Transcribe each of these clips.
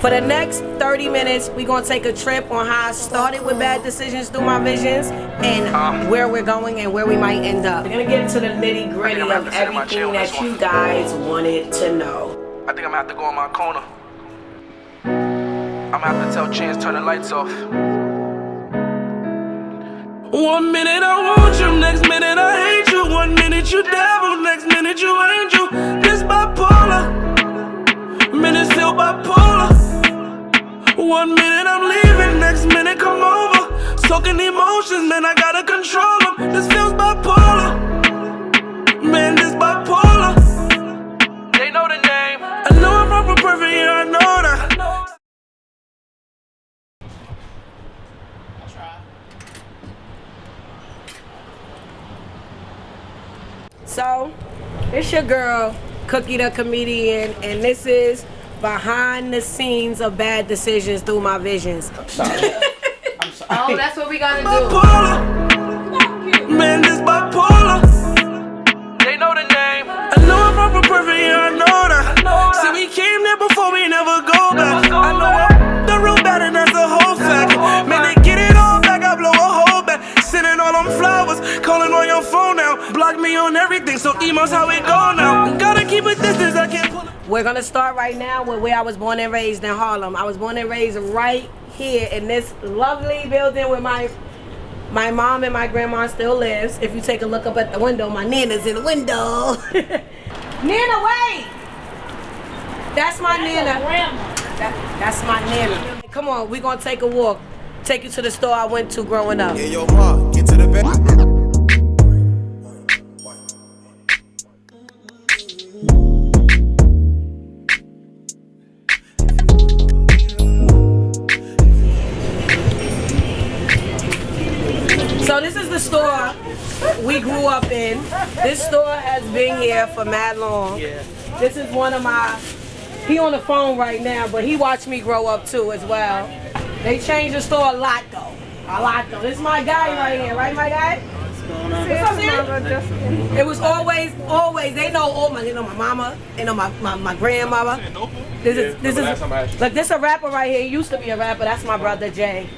For the next 30 minutes, we're gonna take a trip on how I started with bad decisions through my visions and where we're going and where we might end up. We're gonna get into the nitty gritty of everything that you guys wanted to know. I think I'm gonna have to go in my corner. I'm gonna have to tell Chance turn the lights off. 1 minute I want you, next minute I hate you. 1 minute you devil, next minute you angel. This bipolar, minute still bipolar. 1 minute I'm leaving, next minute come over. Soaking emotions, man, I gotta control them. This feels bipolar, man, this bipolar. They know the name. I know I'm wrong for perfect, yeah, I know that. So, it's your girl, Cookie the Comedian, and this is behind the scenes of bad decisions through my visions. I'm sorry. Oh, that's what we gotta do. Bipolar, man, this bipolar. They know the name. I know I'm wrong for perfect, yeah, I know that. See, we came there before, we never go back. I know I'm the real bad, and that's a whole fact. Man, they get it all back, I blow a hole back. Sending all them flowers, calling on your phone now. Block me on everything, so emails how it go now. Gotta keep a distance, I can't pull. We're gonna start right now with where I was born and raised in Harlem. I was born and raised right here in this lovely building where my mom and my grandma still lives. If you take a look up at the window, my Nana's in the window. Nana, wait! That's my Nana. That's my Nana. Come on, we're gonna take a walk. Take you to the store I went to growing up. Yeah, yo, ma, get to the bed. So this is the store we grew up in. This store has been here for mad long. This is one of my, he on the phone right now, but he watched me grow up too as well. They changed the store a lot though. A lot though. This is my guy right here, right my guy? What's up, man? It was always, they know all my, my mama, they know my grandmama. This is, look, this a rapper right here. He used to be a rapper. That's my brother Jay.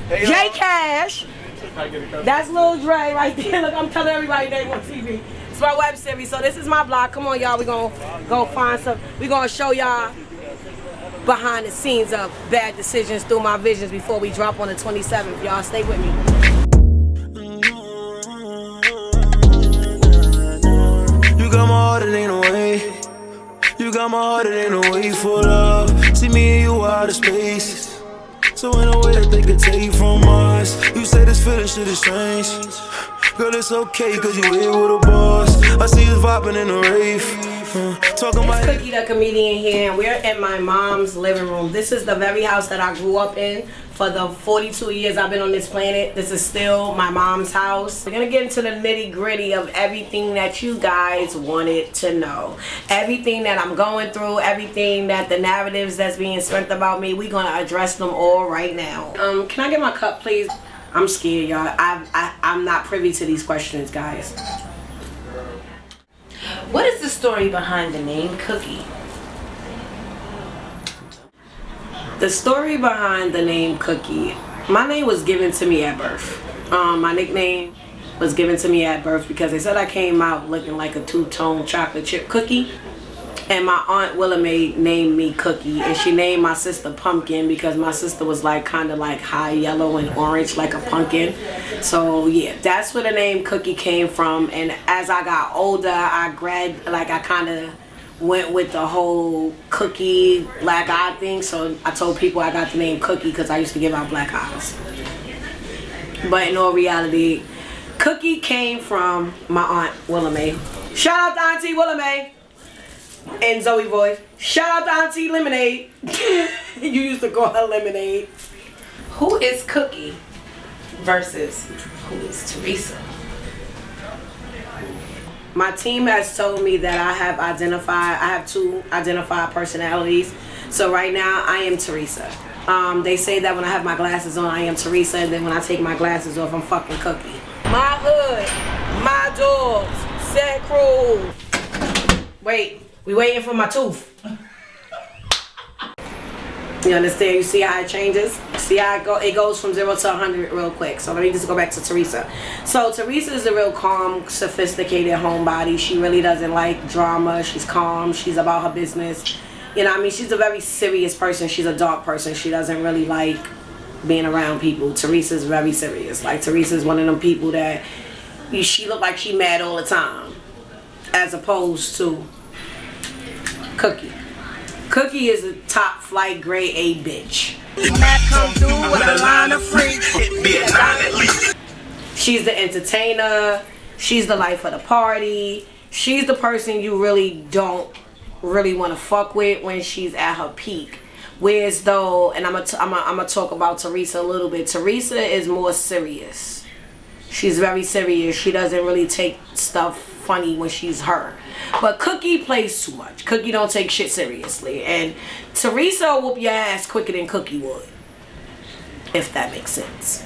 Jay Cash. That's Lil Dre right there. Look, I'm telling everybody they on TV. It's my web series. So this is my blog. Come on, y'all. We gonna go find some. We gonna show y'all behind the scenes of bad decisions through my visions before we drop on the 27th. Y'all stay with me. You got my heart, it ain't no way. You got my heart, it ain't no way for love. See me and you out of space. So ain't no way that they could take from us. You say this feeling shit is strange. Girl, it's okay, cause you here with a boss. I see you vibing in the rave. Talking about Cookie the Comedian here, and we're in my mom's living room. This is the very house that I grew up in. For the 42 years I've been on this planet, this is still my mom's house. We're gonna get into the nitty gritty of everything that you guys wanted to know. Everything that I'm going through, everything that the narratives that's being spent about me, we're gonna address them all right now. Can I get my cup, please? I'm scared, y'all. I'm not privy to these questions, guys. What is the story behind the name Cookie? The story behind the name Cookie, my name was given to me at birth. My nickname was given to me at birth because they said I came out looking like a two-tone chocolate chip cookie. And my aunt Willamay named me Cookie, and she named my sister Pumpkin because my sister was like kind of like high yellow and orange like a pumpkin. So yeah, that's where the name Cookie came from. And as I got older, I kind of went with the whole cookie black eye thing. So I told people I got the name Cookie because I used to give out black eyes. But in all reality, Cookie came from my aunt Willamay. Shout out to Auntie Willamay. And Zoe voice. Shout out to Auntie Lemonade. You used to call her Lemonade. Who is Cookie versus who is Teresa? My team has told me that I have two identified personalities. So right now I am Teresa. They say that when I have my glasses on I am Teresa, and then when I take my glasses off I'm fucking Cookie. My hood, my dogs, said crew. Wait, we waiting for my tooth. You understand? You see how it changes? See how it goes from 0 to 100 real quick. So let me just go back to Teresa. So Teresa is a real calm, sophisticated homebody. She really doesn't like drama. She's calm. She's about her business. You know what I mean? She's a very serious person. She's a dark person. She doesn't really like being around people. Teresa's very serious. Like, Teresa's one of them people that she look like she mad all the time, as opposed to Cookie. Cookie is a top flight grade A bitch. Come through with a line of freaks. She's the entertainer. She's the life of the party. She's the person you really don't really want to fuck with when she's at her peak. Whereas though, and I'm gonna talk about Teresa a little bit. Teresa is more serious. She's very serious. She doesn't really take stuff funny when she's her. But Cookie plays too much. Cookie don't take shit seriously. And Teresa will whoop your ass quicker than Cookie would. If that makes sense.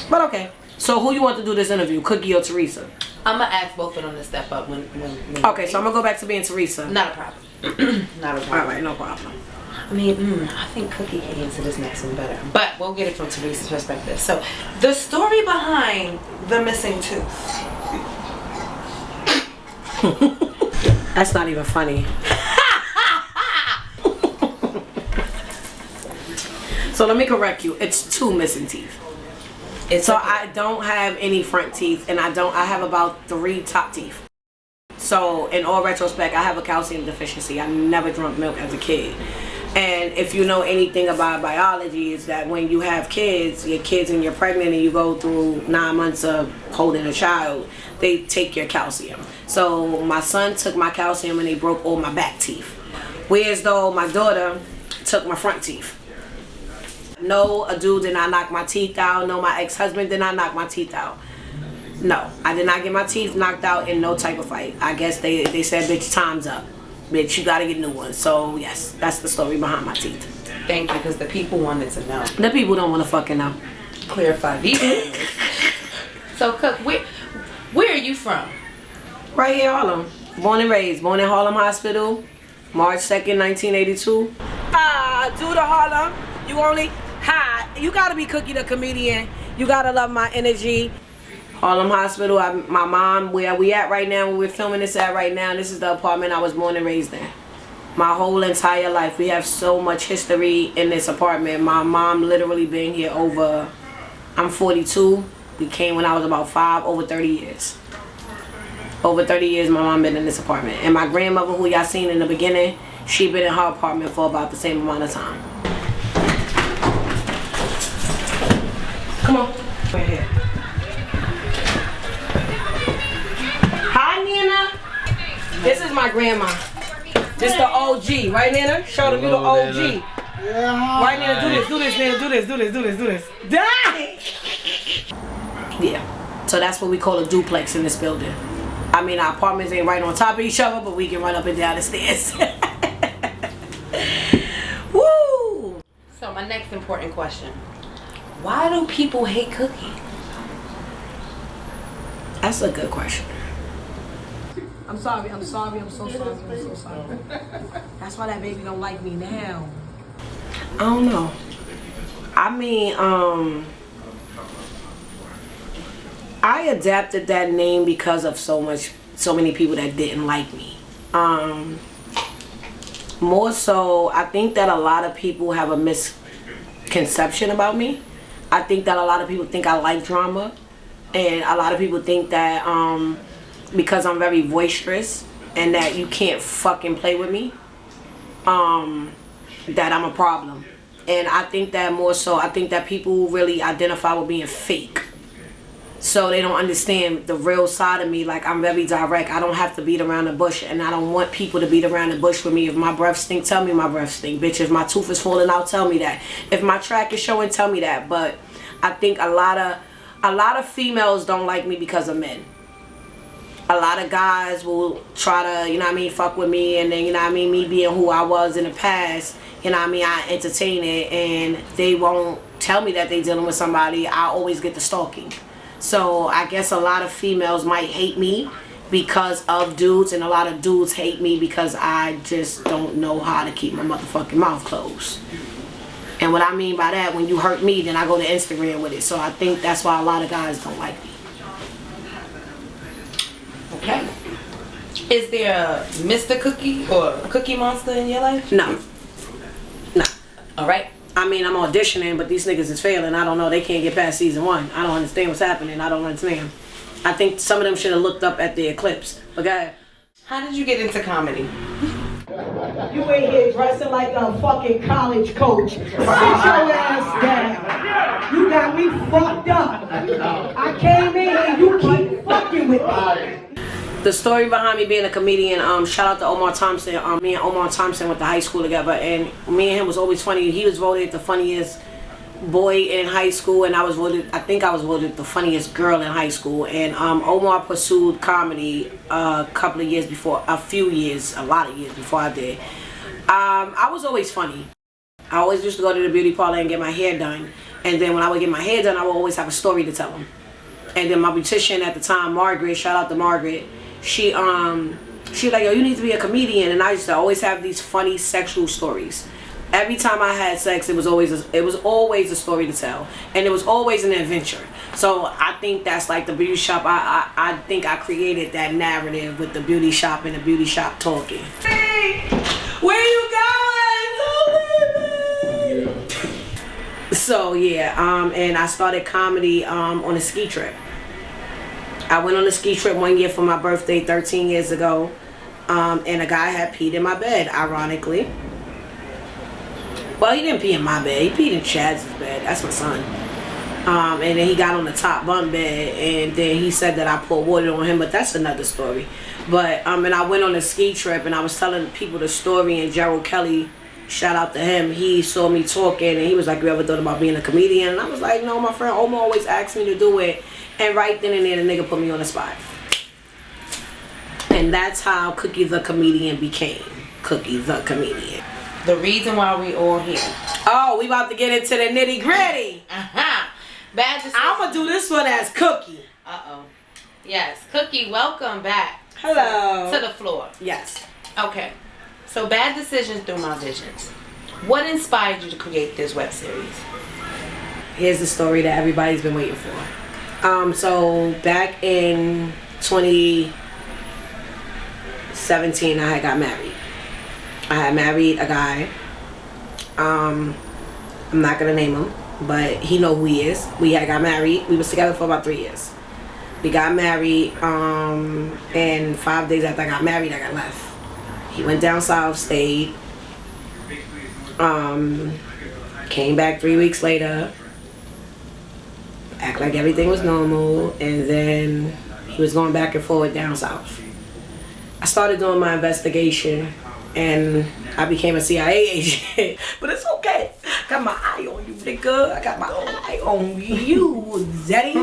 But okay. So who you want to do this interview? Cookie or Teresa? I'm going to ask both of them to step up when okay, so I'm going to go back to being Teresa. Not a problem. Not a problem. Alright, no problem. I mean, I think Cookie can answer this next one better. But we'll get it from Teresa's perspective. So, the story behind the missing tooth. That's not even funny. So let me correct you. It's 2 missing teeth. So okay. I don't have any front teeth, and I have about 3 top teeth. So in all retrospect, I have a calcium deficiency. I never drank milk as a kid. And if you know anything about biology, is that when you have kids, your kids and you're pregnant and you go through 9 months of holding a child, they take your calcium. So my son took my calcium and they broke all my back teeth. Whereas though my daughter took my front teeth. No, a dude did not knock my teeth out. No, my ex-husband did not knock my teeth out. No, I did not get my teeth knocked out in no type of fight. I guess they said, bitch, time's up. Bitch, you gotta get new ones. So yes, that's the story behind my teeth. Thank you, because the people wanted to know. The people don't want to fucking know. Clarify these things. So Cook, where are you from? Right here, Harlem. Born and raised. Born in Harlem Hospital, March 2nd, 1982. Do the Harlem. You only you gotta be Cookie the comedian. You gotta love my energy. Harlem Hospital. My mom, where we at right now, where we're filming this at right now, this is the apartment I was born and raised in. My whole entire life. We have so much history in this apartment. My mom literally been here I'm 42. We came when I was about 5, over 30 years. Over 30 years my mom been in this apartment. And my grandmother, who y'all seen in the beginning, she been in her apartment for about the same amount of time. Come on. Right here. Hi, Nina. This is my grandma. This the OG. Right, Nina? Show them you the OG. Yeah. Right, Nina? Do this, Nina. Do this. Die! Yeah. So that's what we call a duplex in this building. I mean, our apartments ain't right on top of each other, but we can run up and down the stairs. Woo! So my next important question. Why do people hate Cookie? That's a good question. I'm sorry. I'm so sorry. That's why that baby don't like me now. I don't know. I mean, I adapted that name because of so many people that didn't like me. More so, I think that a lot of people have a misconception about me. I think that a lot of people think I like drama, and a lot of people think that because I'm very boisterous and that you can't fucking play with me, that I'm a problem. And I think that more so, I think that people really identify with being fake. So they don't understand the real side of me. Like, I'm very direct. I don't have to beat around the bush, and I don't want people to beat around the bush with me. If my breath stink, tell me my breath stink. Bitch, if my tooth is falling out, tell me that. If my track is showing, tell me that. But I think a lot of females don't like me because of men. A lot of guys will try to, you know what I mean, fuck with me, and then, you know what I mean, me being who I was in the past, you know what I mean, I entertain it, and they won't tell me that they dealing with somebody. I always get the stalking. So I guess a lot of females might hate me because of dudes, and a lot of dudes hate me because I just don't know how to keep my motherfucking mouth closed. And what I mean by that, when you hurt me, then I go to Instagram with it. So I think that's why a lot of guys don't like me. Okay. Is there a Mr. Cookie or a Cookie Monster in your life? No. No. All right. I mean, I'm auditioning, but these niggas is failing. I don't know. They can't get past season 1. I don't understand what's happening. I don't understand. I think some of them should have looked up at the eclipse. But go ahead. How did you get into comedy? You in here dressing like a fucking college coach. Sit your ass down. You got me fucked up. I came in here, you keep fucking with me. The story behind me being a comedian, shout out to Omar Thompson. Me and Omar Thompson went to high school together, and me and him was always funny. He was voted the funniest boy in high school, and I think I was voted the funniest girl in high school. And Omar pursued comedy a lot of years before I did. I was always funny. I always used to go to the beauty parlor and get my hair done, and then when I would get my hair done, I would always have a story to tell them. And then my beautician at the time, Margaret, shout out to Margaret, she was like, yo, you need to be a comedian. And I used to always have these funny sexual stories. Every time I had sex, it was always a story to tell, and it was always an adventure. So I think that's like the beauty shop. I think I created that narrative with the beauty shop and the beauty shop talking. Hey, where you going? So yeah, and I started comedy on a ski trip. I went on a ski trip one year for my birthday 13 years ago, and a guy had peed in my bed, ironically. Well, he didn't pee in my bed. He peed in Chad's bed. That's my son. And then he got on the top bunk bed, and then he said that I poured water on him, but that's another story. But and I went on a ski trip, and I was telling people the story, and Gerald Kelly, shout out to him, he saw me talking, and he was like, you ever thought about being a comedian? And I was like, no, my friend Omar always asked me to do it. And right then and there, the nigga put me on the spot. And that's how Cookie the Comedian became Cookie the Comedian. The reason why we all here. Oh, we about to get into the nitty gritty. Bad decisions. I'm gonna do this one as Cookie. Uh-oh. Yes, Cookie, welcome back. Hello. To the floor. Yes. Okay. So, Bad Decisions Through My Visions. What inspired you to create this web series? Here's the story that everybody's been waiting for. So back in 2017, I had got married. I had married a guy. I'm not gonna name him, but he know who he is. We had got married. We was together for about 3 years. We got married, and 5 days after I got married, I got left. He went down south, stayed. Came back 3 weeks later. Act like everything was normal, and then he was going back and forth down south. I started doing my investigation, and I became a CIA agent. But it's okay. Got my eye on you, nigga. I got my eye on you, Daddy.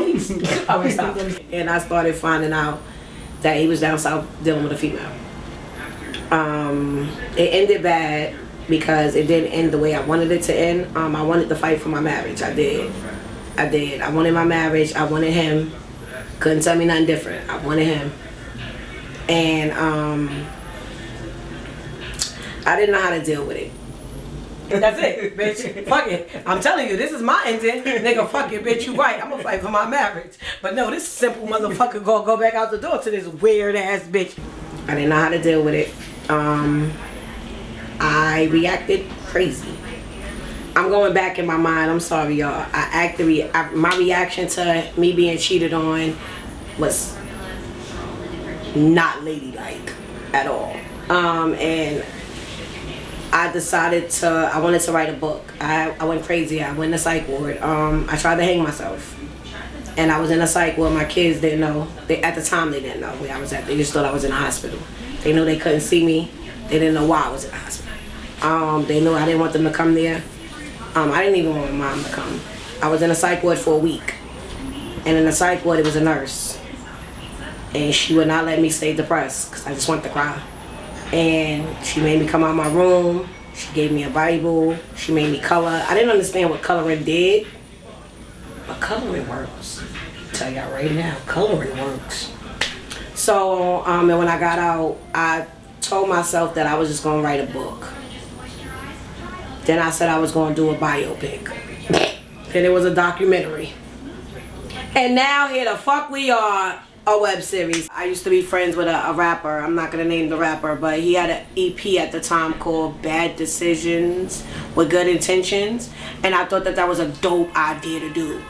Alright, stop. And I started finding out that he was down south dealing with a female. It ended bad because it didn't end the way I wanted it to end. I wanted to fight for my marriage. I did. I wanted my marriage. I wanted him. Couldn't tell me nothing different. I wanted him. And I didn't know how to deal with it. That's it, bitch. Fuck it. I'm telling you, this is my ending. Nigga, fuck it, bitch. You right. I'm gonna fight for my marriage. But no, this simple motherfucker gonna go back out the door to this weird ass bitch. I didn't know how to deal with it. I reacted crazy. I'm going back in my mind. I'm sorry, y'all. My reaction to me being cheated on was not ladylike at all. And I decided I wanted to write a book. I went crazy. I went to psych ward. I tried to hang myself. And I was in a psych ward. My kids didn't know. At the time, they didn't know where I was at. They just thought I was in a hospital. They knew they couldn't see me. They didn't know why I was in the hospital. They knew I didn't want them to come there. I didn't even want my mom to come. I was in a psych ward for a week. And in the psych ward, it was a nurse. And she would not let me stay depressed because I just wanted to cry. And she made me come out of my room. She gave me a Bible. She made me color. I didn't understand what coloring did. But coloring works. I'll tell y'all right now, coloring works. So, and when I got out, I told myself that I was just going to write a book. Then I said I was going to do a biopic. And it was a documentary. And now here the fuck we are, a web series. I used to be friends with a rapper. I'm not going to name the rapper, but he had an EP at the time called Bad Decisions with Good Intentions. And I thought that that was a dope idea to do.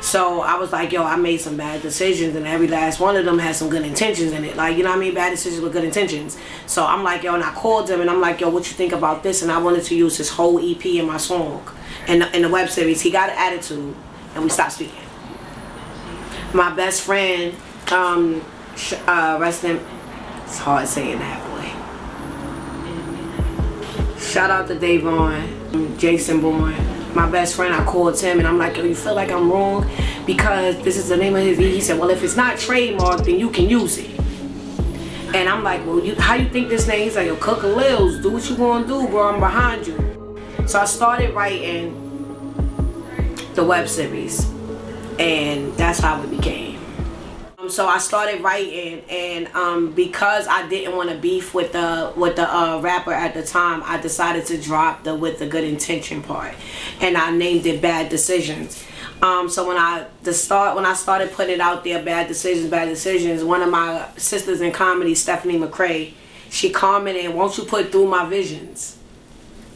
So I was like, yo, I made some bad decisions and every last one of them has some good intentions in it. Like, you know what I mean? Bad decisions with good intentions. So I'm like, yo, and I called him and I'm like, yo, what you think about this? And I wanted to use his whole EP in my song. In the web series, he got an attitude and we stopped speaking. My best friend, rest in, it's hard saying that, boy. Shout out to Davon, Jason Bourne. My best friend, I called him and I'm like, yo, you feel like I'm wrong? Because this is the name of his EP. He said, well, if it's not trademarked, then you can use it. And I'm like, well, how you think this name? He's like, yo, Cook a Lils, do what you gonna do, bro, I'm behind you. So I started writing the web series and that's how it became. So I started writing and because I didn't want to beef with the rapper at the time, I decided to drop the with the good intention part and I named it Bad Decisions. So when I started putting it out there, Bad Decisions, one of my sisters in comedy, Stephanie McCrae, she commented, won't you put Through My Visions?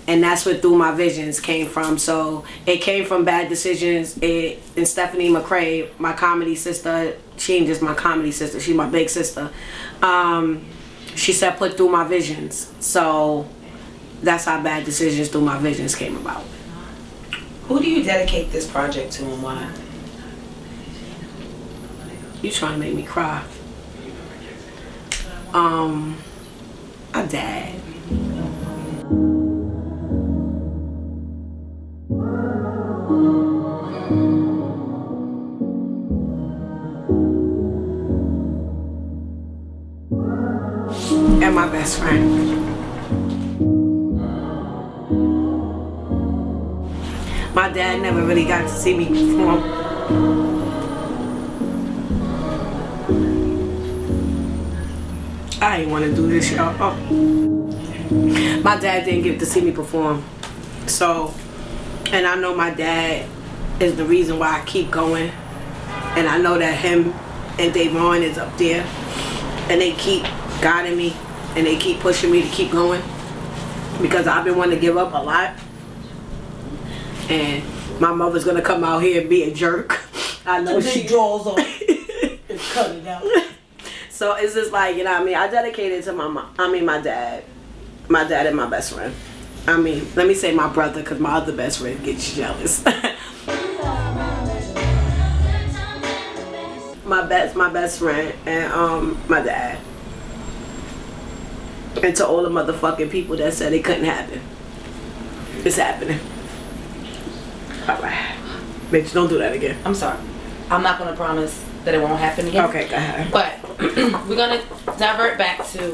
And that's where Through My Visions came from. So it came from Bad Decisions. And Stephanie McCrae, my comedy sister, she ain't just my comedy sister, she's my big sister. She said put Through My Visions. So that's how Bad Decisions, Through My Visions came about. Who do you dedicate this project to and why? You trying to make me cry. My dad. And my best friend. My dad never really got to see me perform. I ain't want to do this, y'all. My dad didn't get to see me perform. So, and I know my dad is the reason why I keep going. And I know that him and Davon is up there. And they keep guiding me. And they keep pushing me to keep going. Because I've been wanting to give up a lot. And my mother's gonna come out here and be a jerk. I know she draws on and cut it out. So it's just like, you know what I mean? I dedicated it to my dad. My dad and my best friend. I mean, let me say my brother, because my other best friend gets jealous. my best friend and my dad. And to all the motherfucking people that said it couldn't happen. It's happening. Alright. Bitch, don't do that again. I'm sorry. I'm not going to promise that it won't happen again. Okay, go ahead. But we're going to divert back to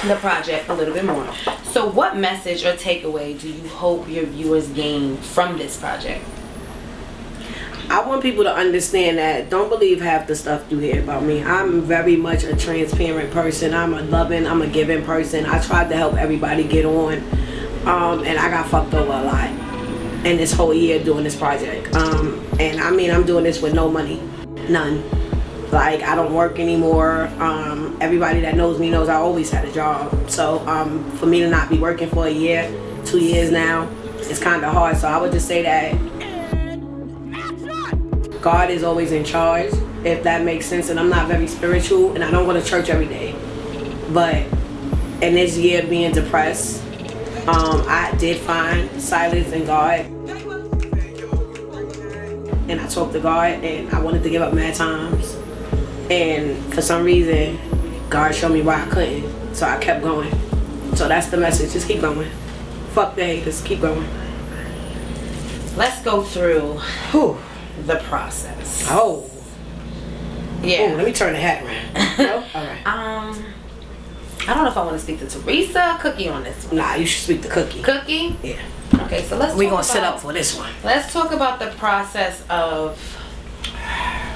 the project a little bit more. So what message or takeaway do you hope your viewers gain from this project? I want people to understand that don't believe half the stuff you hear about me. I'm very much a transparent person. I'm a loving, I'm a giving person. I tried to help everybody get on. And I got fucked over a lot in this whole year doing this project. And I mean, I'm doing this with no money. None. Like, I don't work anymore. Everybody that knows me knows I always had a job. So for me to not be working for a year, 2 years now, it's kind of hard. So I would just say that God is always in charge, if that makes sense. And I'm not very spiritual, and I don't go to church every day. But in this year being depressed, I did find silence in God. And I talked to God, and I wanted to give up mad times. And for some reason, God showed me why I couldn't. So I kept going. So that's the message. Just keep going. Fuck the haters. Keep going. Let's go through the process. Oh. Yeah. Ooh, let me turn the hat around. No? All right. I don't know if I want to speak to Teresa or Cookie on this one. Nah, you should speak to Cookie. Cookie? Yeah. Okay, so let's We're going to sit up for this one. Let's talk about the process of... I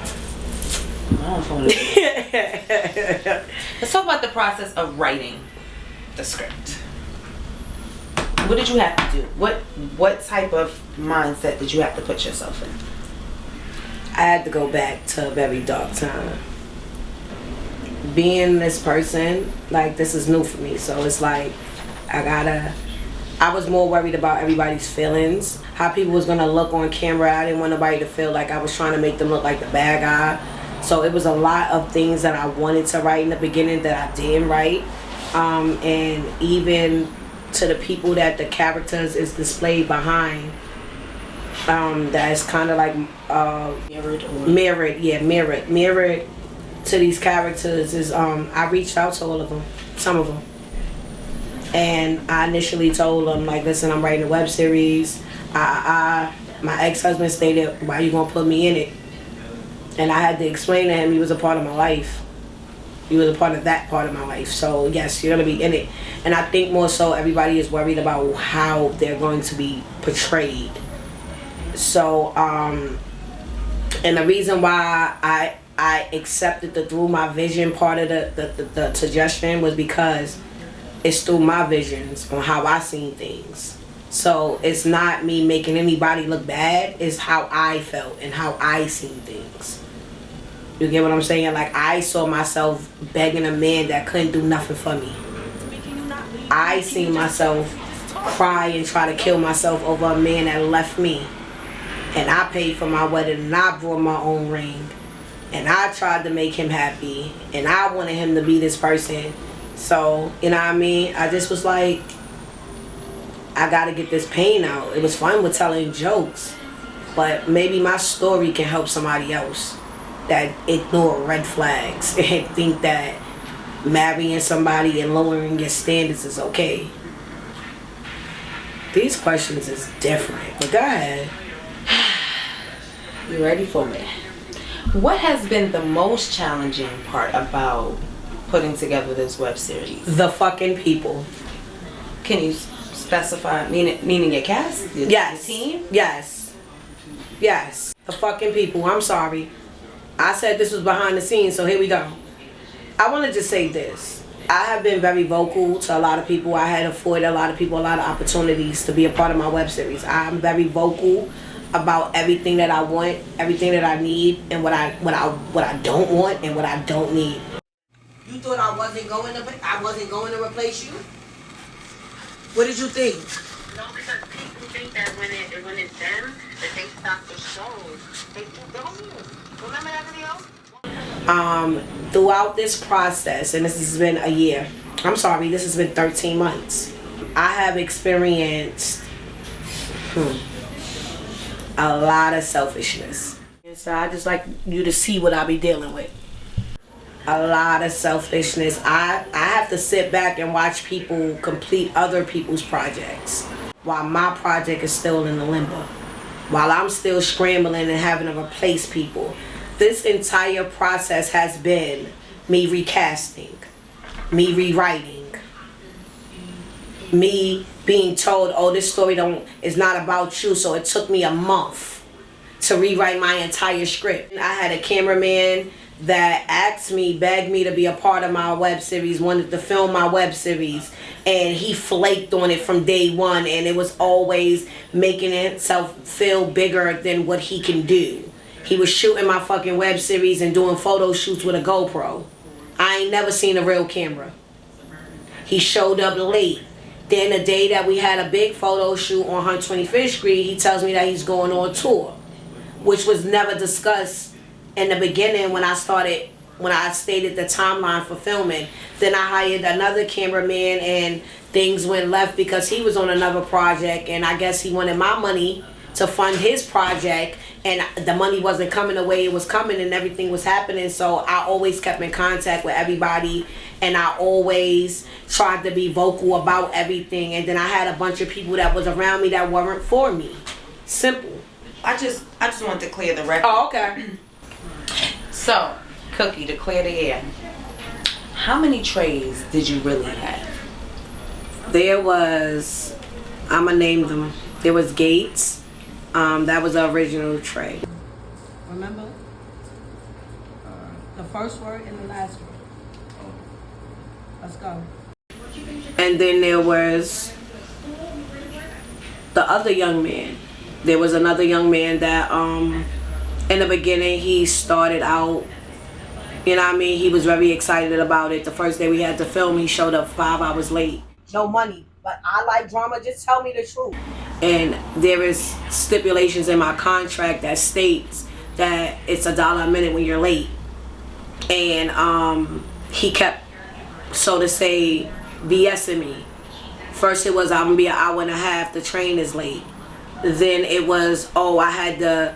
don't know if I want to Let's talk about the process of writing the script. What did you have to do? What type of mindset did you have to put yourself in? I had to go back to a very dark time. Being this person, like, this is new for me. So it's like, I was more worried about everybody's feelings, how people was gonna look on camera. I didn't want nobody to feel like I was trying to make them look like the bad guy. So it was a lot of things that I wanted to write in the beginning that I didn't write. And even to the people that the characters is displayed behind, that is kind of like mirrored to these characters is I reached out to all of them, some of them, and I initially told them, like, listen, I'm writing a web series. My ex-husband stated, why you gonna put me in it? And I had to explain to him he was a part of my life. He was a part of that part of my life. So yes, you're gonna be in it. And I think more so everybody is worried about how they're going to be portrayed. So and the reason why I accepted the through my vision part of the suggestion was because it's through my visions on how I seen things. So it's not me making anybody look bad, it's how I felt and how I seen things. You get what I'm saying? Like, I saw myself begging a man that couldn't do nothing for me. I seen myself cry and try to kill myself over a man that left me. And I paid for my wedding and I brought my own ring. And I tried to make him happy. And I wanted him to be this person. So, you know what I mean? I just was like, I gotta get this pain out. It was fun with telling jokes. But maybe my story can help somebody else that ignore red flags and think that marrying somebody and lowering your standards is okay. These questions is different. But go ahead. You ready for me? What has been the most challenging part about putting together this web series? The fucking people. Can you specify, meaning your cast? Your team? Yes. Yes. The fucking people. I'm sorry. I said this was behind the scenes, so here we go. I want to just say this. I have been very vocal to a lot of people. I had afforded a lot of people a lot of opportunities to be a part of my web series. I'm very vocal about everything that I want, everything that I need, and what I don't want and what I don't need. You thought I wasn't going to replace you? What did you think? No, because people think that when it's them, that they stop the show. They keep going. Remember that video? Throughout this process, and this has been a year, I'm sorry, this has been 13 months, I have experienced a lot of selfishness. And so I just like you to see what I be dealing with. A lot of selfishness. I have to sit back and watch people complete other people's projects while my project is still in the limbo. While I'm still scrambling and having to replace people. This entire process has been me recasting, me rewriting, me being told, oh, this story is not about you, so it took me a month to rewrite my entire script. I had a cameraman that begged me to be a part of my web series, wanted to film my web series, and he flaked on it from day one, and it was always making himself feel bigger than what he can do. He was shooting my fucking web series and doing photo shoots with a GoPro. I ain't never seen a real camera. He showed up late. Then the day that we had a big photo shoot on 125th Street, he tells me that he's going on tour, which was never discussed in the beginning when I stated the timeline for filming. Then I hired another cameraman and things went left because he was on another project, and I guess he wanted my money to fund his project, and the money wasn't coming the way it was coming and everything was happening. So I always kept in contact with everybody, and I always tried to be vocal about everything. And then I had a bunch of people that was around me that weren't for me. Simple. I just want to clear the record. Oh, okay. So, Cookie, to clear the air, how many trays did you really have? There was, I'ma name them. There was Gates. That was the original tray. Remember? The first word and the last word. Let's go. And then there was the other young man. There was another young man that in the beginning he started out, you know what I mean, he was very excited about it. The first day we had to film, he showed up 5 hours late. No money, but I like drama, just tell me the truth. And there is stipulations in my contract that states that it's $1 a minute when you're late. And he kept, so to say, BSing me. First it was, I'm gonna be an hour and a half, the train is late. Then it was, oh, I had to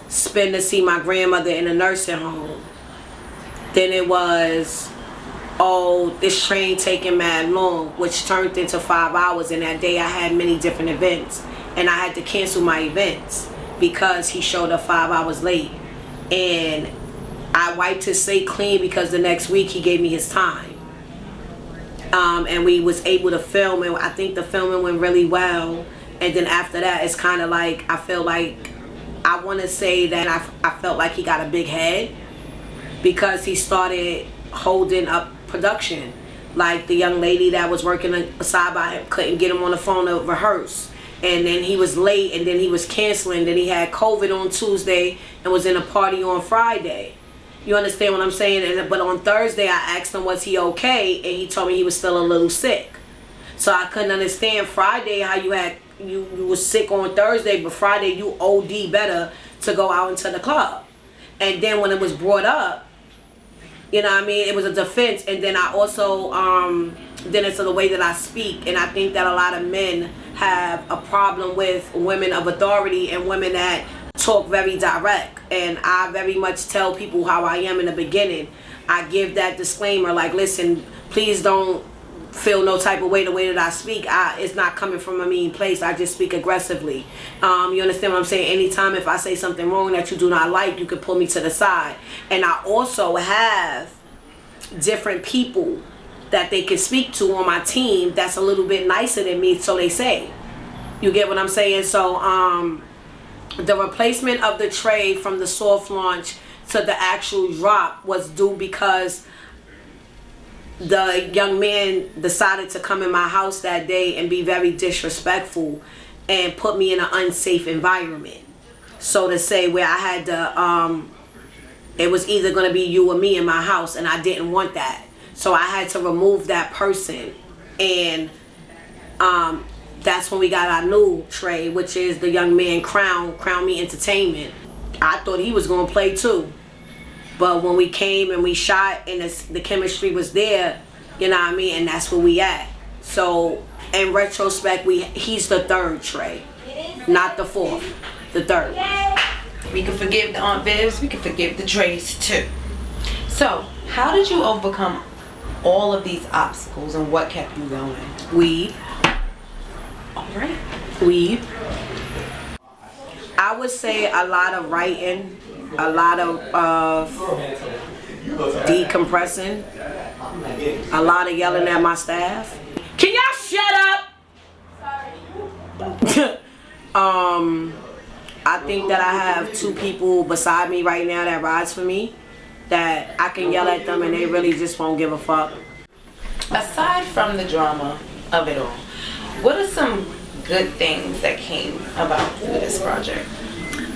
spend to see my grandmother in a nursing home. Then it was, oh, this train taking mad long, which turned into 5 hours. And that day I had many different events, and I had to cancel my events because he showed up 5 hours late. And I wiped his slate clean because the next week he gave me his time. And we was able to film, and I think the filming went really well. And then after that, it's kind of like, I feel like, I want to say that I felt like he got a big head because he started holding up production. Like the young lady that was working aside by him couldn't get him on the phone to rehearse. And then he was late, and then he was canceling. Then he had COVID on Tuesday and was in a party on Friday. You understand what I'm saying? But on Thursday, I asked him, was he okay? And he told me he was still a little sick. So I couldn't understand Friday how you was sick on Thursday, but Friday you OD better to go out into the club. And then when it was brought up, you know what I mean, it was a defense. And then I also, then it's the way that I speak. And I think that a lot of men have a problem with women of authority and women that talk very direct. And I very much tell people how I am in the beginning. I give that disclaimer, like, listen, please don't feel no type of way the way that I speak. It's not coming from a mean place. I just speak aggressively. You understand what I'm saying? Anytime if I say something wrong that you do not like, you can pull me to the side. And I also have different people that they can speak to on my team that's a little bit nicer than me, so they say. You get what I'm saying? So the replacement of the tray from the soft launch to the actual drop was due because the young man decided to come in my house that day and be very disrespectful and put me in an unsafe environment. So to say, where I had to, it was either going to be you or me in my house, and I didn't want that. So I had to remove that person. And that's when we got our new tray, which is the young man Crown Me Entertainment. I thought he was going to play too. But when we came and we shot and the chemistry was there, you know what I mean, and that's where we at. So in retrospect, he's the third tray, not the fourth, the third. We can forgive the Aunt Vivs, we can forgive the trays too. So how did you overcome all of these obstacles, and what kept you going? Weed. All right. Weed. I would say a lot of writing, a lot of decompressing, a lot of yelling at my staff. Can y'all shut up? I think that I have 2 people beside me right now that rides for me, that I can yell at them and they really just won't give a fuck. Aside from the drama of it all, what are some good things that came about through this project?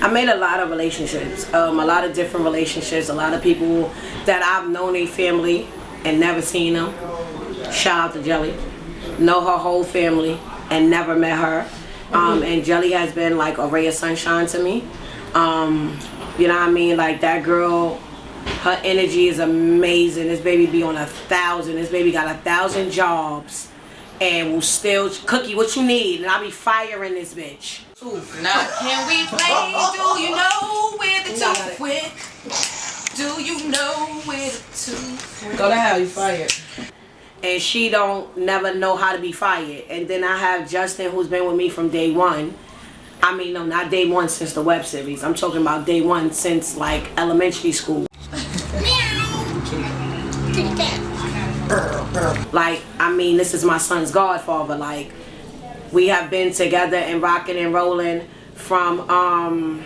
I made a lot of relationships, a lot of different relationships, a lot of people that I've known their family and never seen them. Shout out to Jelly. Know her whole family and never met her. And Jelly has been like a ray of sunshine to me. You know what I mean? Like that girl, her energy is amazing. This baby be on 1,000. This baby got 1,000 jobs and will still, Cookie, what you need? And I'll be firing this bitch. Now can we play, do you know where the tooth went? Do you know where the tooth went? Go to hell, you fired. And she don't never know how to be fired. And then I have Justin, who's been with me from day one. I mean, no, not day one since the web series. I'm talking about day one since like elementary school. Like, I mean, this is my son's godfather. Like, we have been together and rocking and rolling from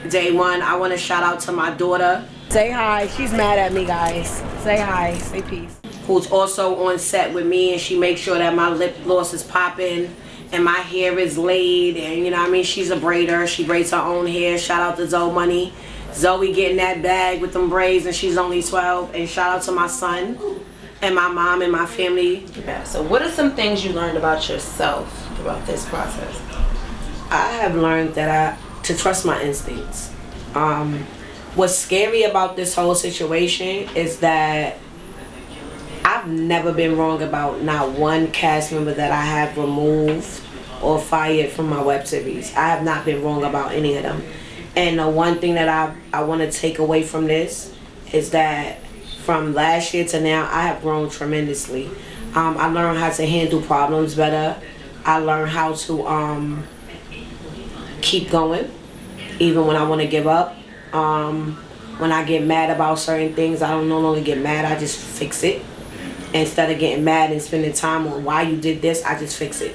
day one. I want to shout out to my daughter. Say hi. She's mad at me, guys. Say hi. Say peace. Who's also on set with me, and she makes sure that my lip gloss is popping and my hair is laid, and you know what I mean, she's a braider. She braids her own hair. Shout out to Zoe Money. Zoe getting that bag with them braids, and she's only 12. And shout out to my son and my mom and my family. Yeah. So what are some things you learned about yourself throughout this process? I have learned that to trust my instincts. What's scary about this whole situation is that I've never been wrong about not one cast member that I have removed or fired from my web series. I have not been wrong about any of them. And the one thing that I want to take away from this is that from last year to now, I have grown tremendously. I learned how to handle problems better. I learned how to keep going, even when I want to give up. When I get mad about certain things, I don't no longer get mad, I just fix it. Instead of getting mad and spending time on why you did this, I just fix it.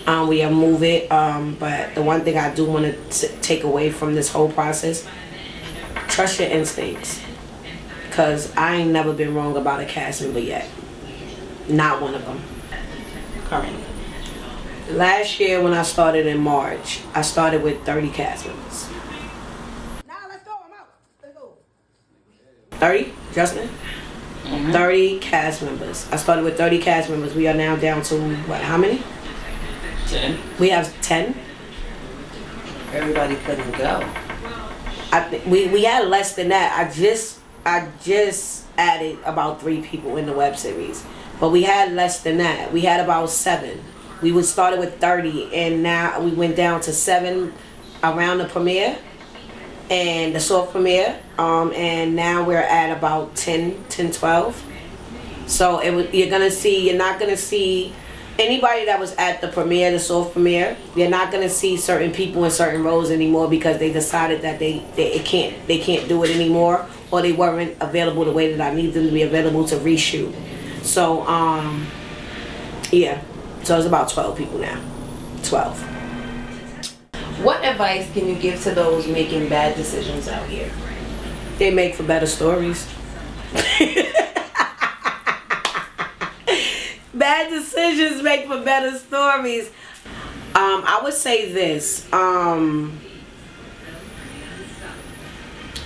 We move it, but the one thing I do want to take away from this whole process, trust your instincts. Because I ain't never been wrong about a cast member yet. Not one of them. Currently. Last year when I started in March, I started with 30 cast members. Now let's go. I'm out. Let's go. 30, Justin? 30 cast members. I started with 30 cast members. We are now down to, what, how many? 10. We have 10. Everybody couldn't go. We had less than that. I just added about 3 people in the web series. But we had less than that. We had about 7. We started with 30, and now we went down to 7 around the premiere and the soft premiere, and now we're at about 10, 12. So you're not gonna see anybody that was at the premiere, the soft premiere. You're not gonna see certain people in certain roles anymore because they decided that they can't do it anymore, or they weren't available the way that I need them to be available to reshoot. So yeah. So it's about 12 people now. 12. What advice can you give to those making bad decisions out here? They make for better stories. Bad decisions make for better stories. I would say this.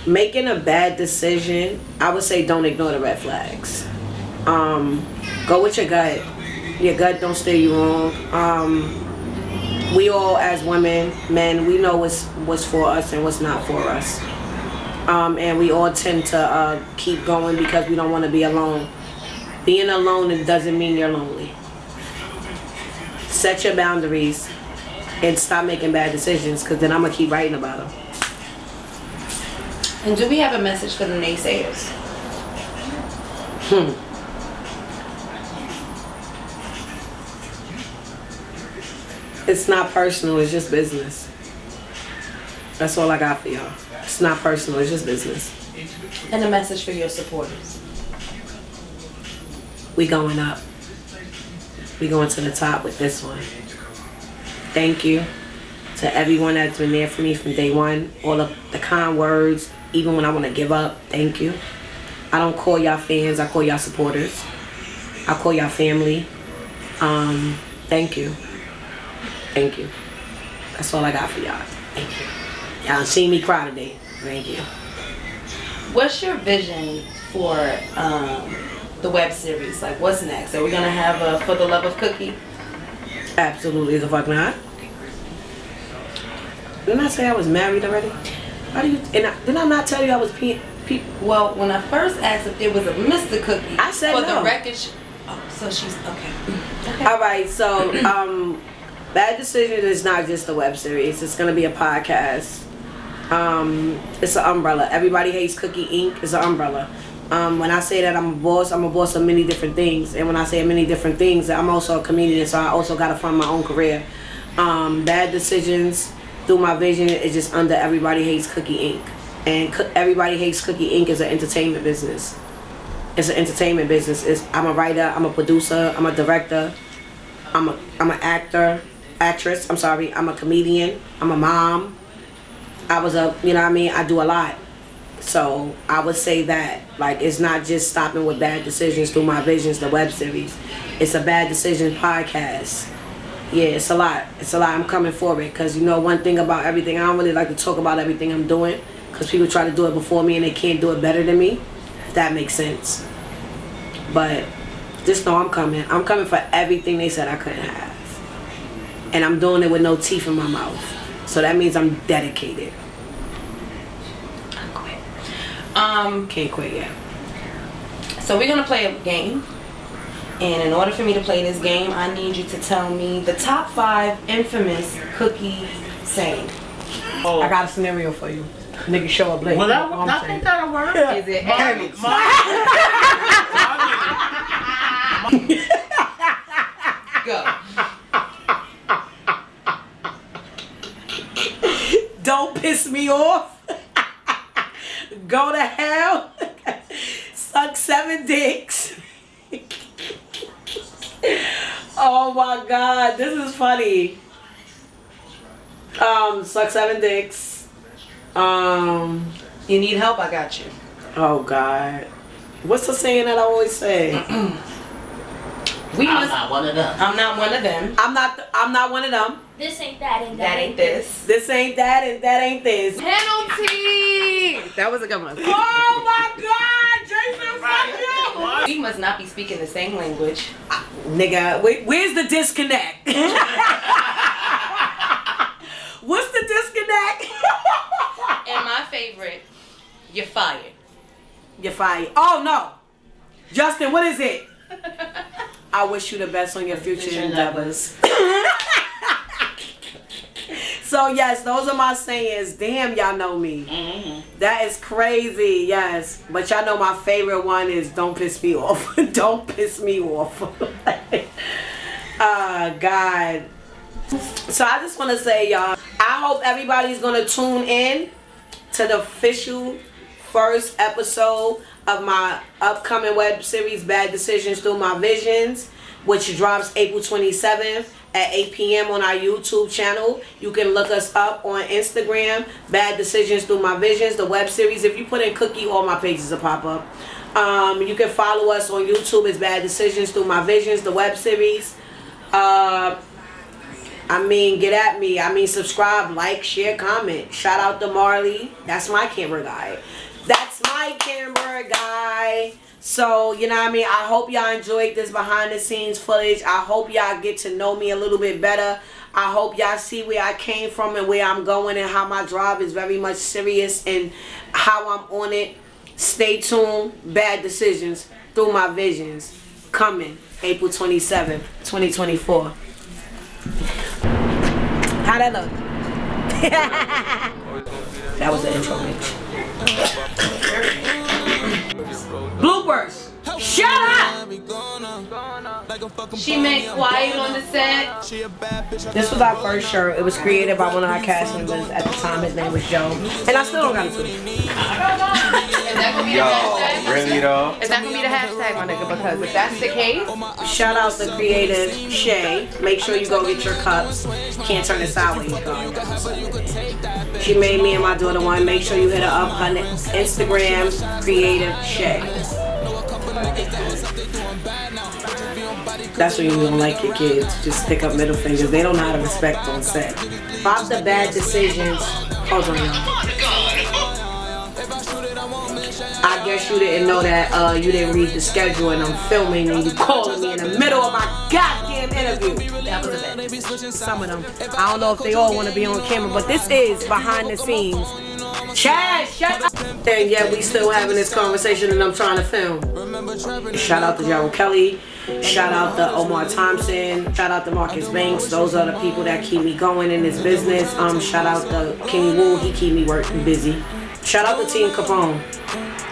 Making a bad decision, I would say don't ignore the red flags. Go with your gut. Your gut don't steer you wrong. We all, as women, men, we know what's for us and what's not for us. And we all tend to keep going because we don't want to be alone. Being alone, it doesn't mean you're lonely. Set your boundaries and stop making bad decisions, because then I'm going to keep writing about them. And do we have a message for the naysayers? It's not personal, it's just business. That's all I got for y'all. It's not personal, it's just business. And a message for your supporters? We going up. We going to the top with this one. Thank you to everyone that's been there for me from day one. All of the kind words, even when I want to give up, thank you. I don't call y'all fans, I call y'all supporters. I call y'all family. Thank you. Thank you. That's all I got for y'all. Thank you. Y'all seen me cry today. Thank you. What's your vision for the web series? Like, what's next? Are we gonna have a For the Love of Cookie? Absolutely the fuck not. Didn't I say I was married already? How do you? Did I not tell you I was Well, when I first asked if it was a Mr. Cookie, I said for no. the record. So she's okay. All right, so Bad Decision is not just a web series. It's gonna be a podcast. It's an umbrella. Everybody Hates Cookie Inc. is an umbrella. When I say that I'm a boss of many different things. And when I say many different things, I'm also a comedian, so I also gotta fund my own career. Bad Decisions, through my vision, is just under Everybody Hates Cookie Inc. And Everybody Hates Cookie Inc. is an entertainment business. It's an entertainment business. I'm a writer, I'm a producer, I'm a director, I'm an actress, I'm a comedian, I'm a mom. I do a lot. So I would say that, like, it's not just stopping with Bad Decisions through my visions, the web series. It's a Bad Decisions podcast. Yeah, it's a lot. It's a lot. I'm coming for it because you know one thing about everything. I don't really like to talk about everything I'm doing because people try to do it before me and they can't do it better than me. If that makes sense. But just know I'm coming. I'm coming for everything they said I couldn't have. And I'm doing it with no teeth in my mouth. So that means I'm dedicated. I quit. Can't quit yet. So we're gonna play a game. And in order for me to play this game, I need you to tell me the top 5 infamous cookie saying. I got a scenario for you. Nigga show up late. Well, I think that'll work. Is it A? Go. Don't piss me off. Go to hell. Suck 7 dicks. Oh my God, this is funny. Suck 7 dicks. You need help? I got you. Oh God. What's the saying that I always say? I'm not one of them. I'm not one of them. I'm not one of them. This ain't that and That ain't this. This ain't that and that ain't this. Penalty! That was a good one. Oh my God, Jason, fuck you! We must not be speaking the same language. Nigga, where's the disconnect? What's the disconnect? And my favorite, you're fired. You're fired. Oh no. Justin, what is it? I wish you the best on your future endeavors. So yes, those are my sayings. Damn, y'all know me. That is crazy, yes. But y'all know my favorite one is don't piss me off. Don't piss me off. God. So I just want to say, y'all, I hope everybody's going to tune in to the official first episode of my upcoming web series, Bad Decisions Through My Visions, which drops April 27th at 8 p.m. on our YouTube channel. You can look us up on Instagram, Bad Decisions Through My Visions, the web series. If you put in Cookie, all my pages will pop up. You can follow us on YouTube. It's Bad Decisions Through My Visions, the web series. Get at me. Subscribe, like, share, comment. Shout out to Marley. That's my camera guy. So, you know what I mean? I hope y'all enjoyed this behind the scenes footage. I hope y'all get to know me a little bit better. I hope y'all see where I came from and where I'm going and how my drive is very much serious and how I'm on it. Stay tuned. Bad Decisions Through My Visions. Coming April 27th, 2024. How'd that look? That was the intro, bitch. Bloopers. Shut up! She made quiet on the set. This was our first shirt. It was created by one of our cast members at the time. His name was Joe. And I still don't got it to. Is that gonna be the hashtag? Really though? Is that gonna be the hashtag, my nigga? Because if that's the case, Shout out the creative Shay. Make sure you go get your cups. Can't turn it sideways, y'all. She made me and my daughter one. Make sure you hit her up. Her Instagram, Creative Shay. That's when you don't like your kids. Just stick up middle fingers. They don't know how to respect on set. About the bad decisions. Hold on, y'all. I guess you didn't know that you didn't read the schedule and I'm filming and you calling me in the middle of my goddamn interview. That was a bit. Some of them. I don't know if they all want to be on camera, but this is behind the scenes. Chad, shut up. And yet we still having this conversation and I'm trying to film. Shout out to Gerald Kelly. Shout out to Omar Thompson. Shout out to Marcus Banks. Those are the people that keep me going in this business. Shout out to Kenny Wu. He keep me working busy. Shout out to Team Capone.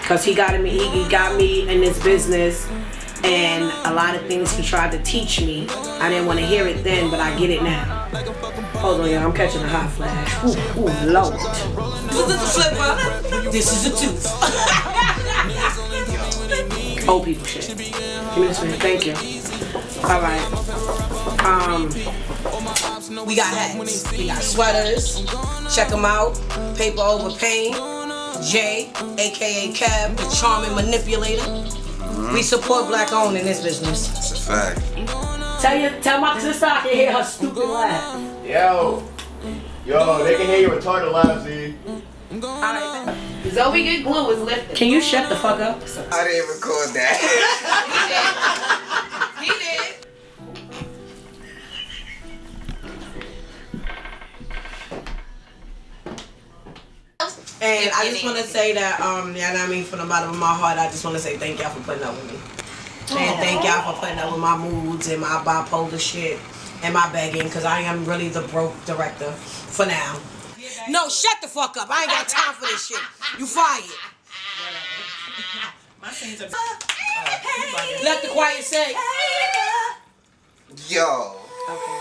Cause he got me in this business, and a lot of things he tried to teach me. I didn't want to hear it then, but I get it now. Hold on, y'all. I'm catching a hot flash. Ooh, Lord. This is a flipper. This is a tooth. Old people shit. Give me this one. Thank you. All right. We got hats. We got sweaters. Check them out. Paper over pain. Jay, aka Cab, the charming manipulator. We support black owned in this business. That's a fact. Tell my sister I can hear her stupid laugh. Yo, they can hear your retarded laugh, Z. Alright. Zoe Good Glue is lifted. Can you shut the fuck up? I didn't record that. He did. And I just want to say that, you know what I mean, from the bottom of my heart, I just want to say thank y'all for putting up with me. And thank y'all for putting up with my moods and my bipolar shit and my begging, because I am really the broke director for now. No, shut the fuck up. I ain't got time for this shit. You fired. Let the choir say. Yo. Okay.